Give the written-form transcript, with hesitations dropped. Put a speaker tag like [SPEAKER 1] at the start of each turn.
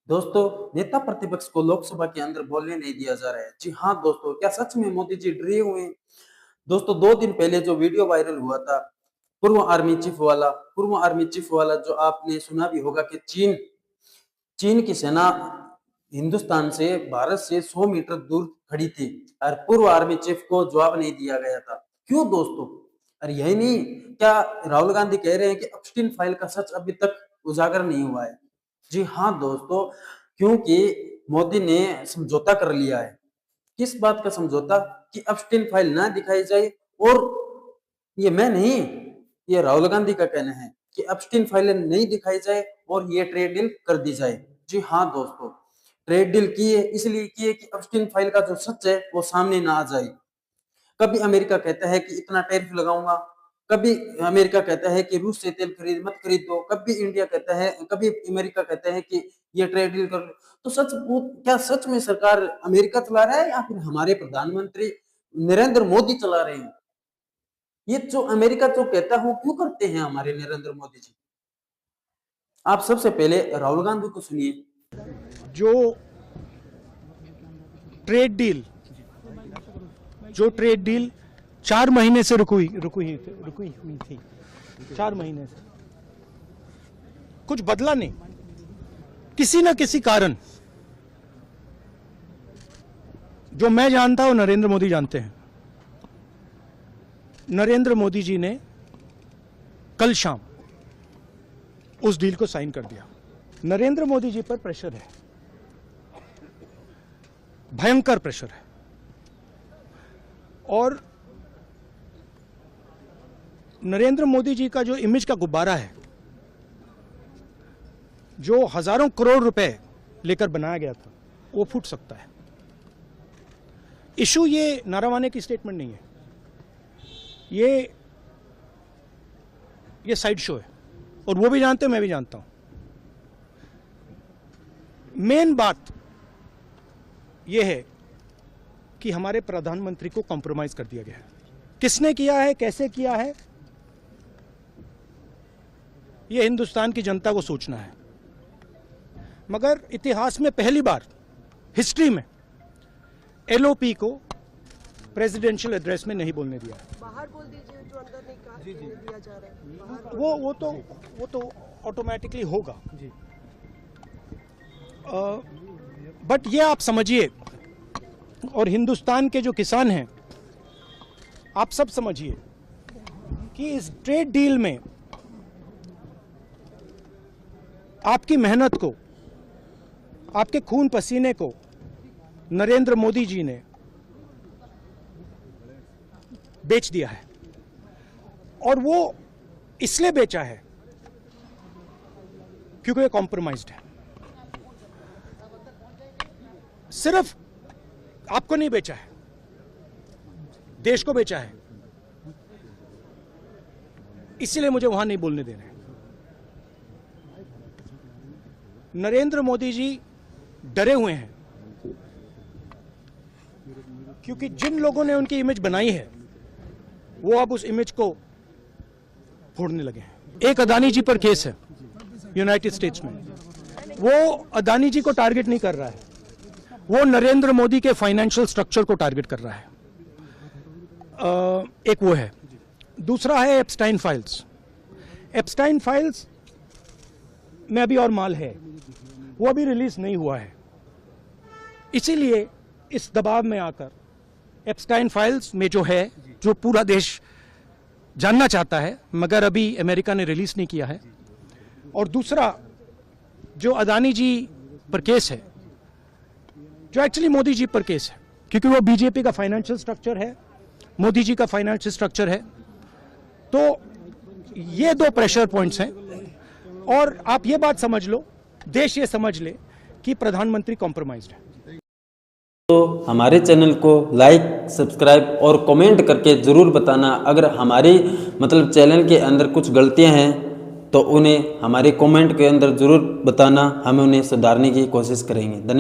[SPEAKER 1] दोस्तों, नेता प्रतिपक्ष को लोकसभा के अंदर बोलने नहीं दिया जा रहा है। जी हाँ दोस्तों, क्या सच में मोदी जी डरे हुए हैं? दोस्तों, 2 दिन पहले जो वीडियो वायरल हुआ था, पूर्व आर्मी चीफ वाला जो आपने सुना भी होगा कि चीन की सेना हिंदुस्तान से भारत से 100 मीटर दूर खड़ी थी और पूर्व आर्मी चीफ को जवाब नहीं दिया गया था। क्यों दोस्तों? अरे यही नहीं, क्या राहुल गांधी कह रहे हैं कि एप्स्टीन फाइल का सच अभी तक उजागर नहीं हुआ है? जी हाँ दोस्तों, क्योंकि मोदी ने समझौता कर लिया है। किस बात का समझौता? कि एप्स्टीन फाइल ना दिखाई जाए। और ये मैं नहीं, ये राहुल गांधी का कहना है कि एप्स्टीन फाइल नहीं दिखाई जाए और ये ट्रेड डील कर दी जाए। जी हाँ दोस्तों, ट्रेड डील किए इसलिए किए कि एप्स्टीन फाइल का जो सच है वो सामने ना आ जाए। कभी अमेरिका कहता है कि इतना टैरिफ लगाऊंगा, कभी अमेरिका कहता है कि रूस से तेल मत खरीदो, कभी इंडिया कहता है, कभी अमेरिका कहता है कि ये ट्रेड डील कर लो। तो सच वो क्या सच में सरकार अमेरिका चला रहा है या फिर हमारे प्रधानमंत्री नरेंद्र मोदी चला रहे हैं? ये जो अमेरिका जो कहता है वो क्यों करते हैं हमारे नरेंद्र मोदी जी? आप सबसे पहले राहुल गांधी को सुनिए।
[SPEAKER 2] जो ट्रेड डील जो ट्रेड डील 4 महीने से रुकी हुई थी 4 महीने से कुछ बदला नहीं। किसी न किसी कारण, जो मैं जानता हूं नरेंद्र मोदी जानते हैं, नरेंद्र मोदी जी ने कल शाम उस डील को साइन कर दिया। नरेंद्र मोदी जी पर प्रेशर है, भयंकर प्रेशर है। और नरेंद्र मोदी जी का जो इमेज का गुब्बारा है, जो हजारों करोड़ रुपए लेकर बनाया गया था, वो फूट सकता है। इशू ये नारावाने की स्टेटमेंट नहीं है, ये साइड शो है, और वो भी जानते हैं, मैं भी जानता हूं। मेन बात यह है कि हमारे प्रधानमंत्री को कॉम्प्रोमाइज कर दिया गया है। किसने किया है, कैसे किया है, यह हिंदुस्तान की जनता को सोचना है। मगर इतिहास में पहली बार हिस्ट्री में एलओपी को प्रेसिडेंशियल एड्रेस में नहीं बोलने दिया है।
[SPEAKER 3] बाहर बोल दीजिए, जो अंदर नहीं कहा दिया जा रहा है।
[SPEAKER 2] वो तो ऑटोमेटिकली होगा। बट ये आप समझिए, और हिंदुस्तान के जो किसान हैं, आप सब समझिए कि इस ट्रेड डील में आपकी मेहनत को, आपके खून पसीने को नरेंद्र मोदी जी ने बेच दिया है। और वो इसलिए बेचा है क्योंकि ये कॉम्प्रोमाइज्ड है। सिर्फ आपको नहीं बेचा है, देश को बेचा है। इसीलिए मुझे वहां नहीं बोलने दे रहे। नरेंद्र मोदी जी डरे हुए हैं क्योंकि जिन लोगों ने उनकी इमेज बनाई है, वो अब उस इमेज को फोड़ने लगे हैं। एक अदानी जी पर केस है यूनाइटेड स्टेट्स में। वो अदानी जी को टारगेट नहीं कर रहा है, वो नरेंद्र मोदी के फाइनेंशियल स्ट्रक्चर को टारगेट कर रहा है। एक वो है। दूसरा है एप्स्टाइन फाइल्स। एप्स्टाइन फाइल्स में अभी और माल है, वो अभी रिलीज नहीं हुआ है। इसीलिए इस दबाव में आकर एप्स्टाइन फाइल्स में जो है, जो पूरा देश जानना चाहता है, मगर अभी अमेरिका ने रिलीज नहीं किया है। और दूसरा जो अदानी जी पर केस है, जो एक्चुअली मोदी जी पर केस है, क्योंकि वो बीजेपी का फाइनेंशियल स्ट्रक्चर है, मोदी जी का फाइनेंशियल स्ट्रक्चर है। तो ये 2 प्रेशर पॉइंट्स हैं। और आप ये बात समझ लो, देश ये समझ ले कि प्रधानमंत्री कॉम्प्रोमाइज्ड है।
[SPEAKER 1] तो हमारे चैनल को लाइक, सब्सक्राइब और कमेंट करके ज़रूर बताना। अगर हमारी चैनल के अंदर कुछ गलतियां हैं तो उन्हें हमारे कमेंट के अंदर ज़रूर बताना, हम उन्हें सुधारने की कोशिश करेंगे। धन्यवाद।